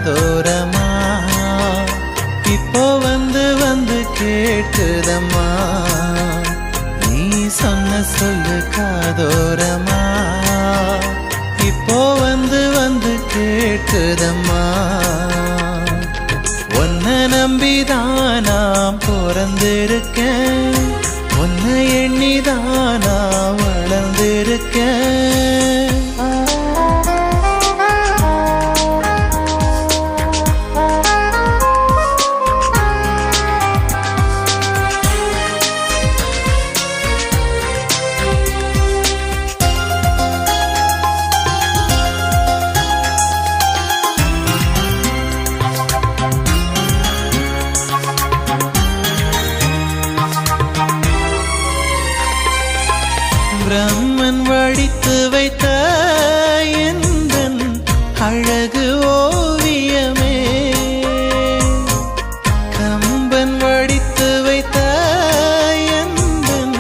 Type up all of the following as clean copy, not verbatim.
காதோரமா இப்போ வந்து வந்து கேட்குதம்மா நீ சொன்ன சொல்லு காதோரமா இப்போ வந்து வந்து கேட்குதம்மா உன்னை நம்பிதான் நான் பிறந்திருக்கேன் உன்னை எண்ணிதான் நான் வளர்ந்திருக்கேன் பிரம்மன் வடித்து வைத்த எந்தன் அழகு ஓவியமே கம்பன் வடித்து வைத்த எந்தன்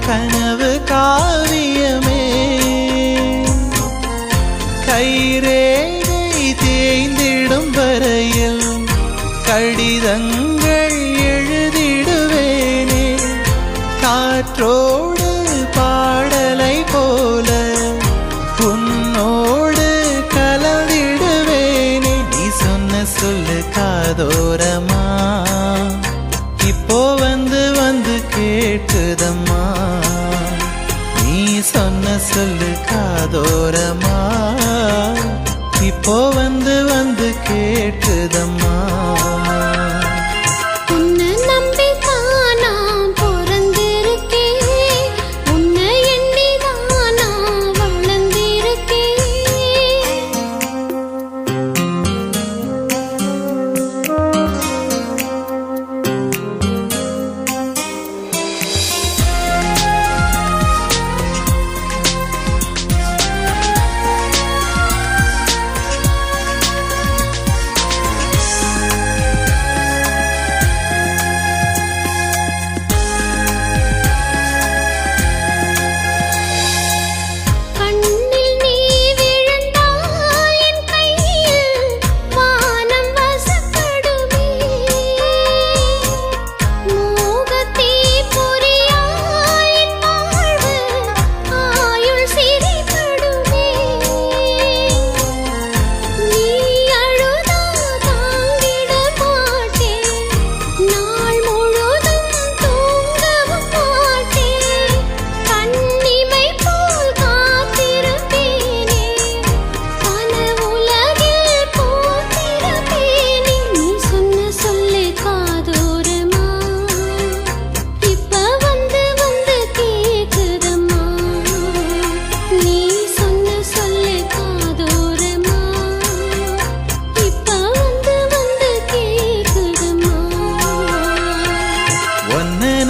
கனவு காவியமே கைரேகை தேய்ந்திடும் வரையில் கடிதங்கள் எழுதிடுவேனே காற்றோடு பாடலை போல உன்னோடு கலந்திடுவேனே நீ சொன்ன சொல்லு காதோரமா இப்போ வந்து வந்து கேட்குதம்மா நீ சொன்ன சொல்லு காதோரமா இப்போ வந்து வந்து கேட்குதம்மா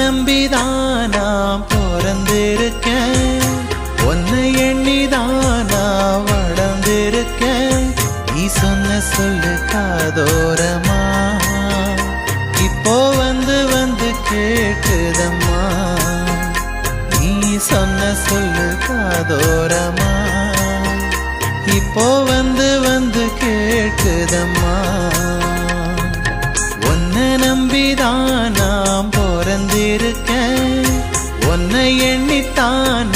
நம்பிதான் நான் பிறந்திருக்கேன் உன்னை எண்ணிதான் நான் வளர்ந்திருக்கேன் நீ சொன்ன சொல்லு காதோரமா இப்போ வந்து வந்து கேட்குதம்மா நீ சொன்ன சொல்லு காதோரமா இப்போ வந்து வந்து கேட்குதம்மா உன்னை நம்பிதான் நான் பிறந்திருக்கேன் உன்னை எண்ணித்தான்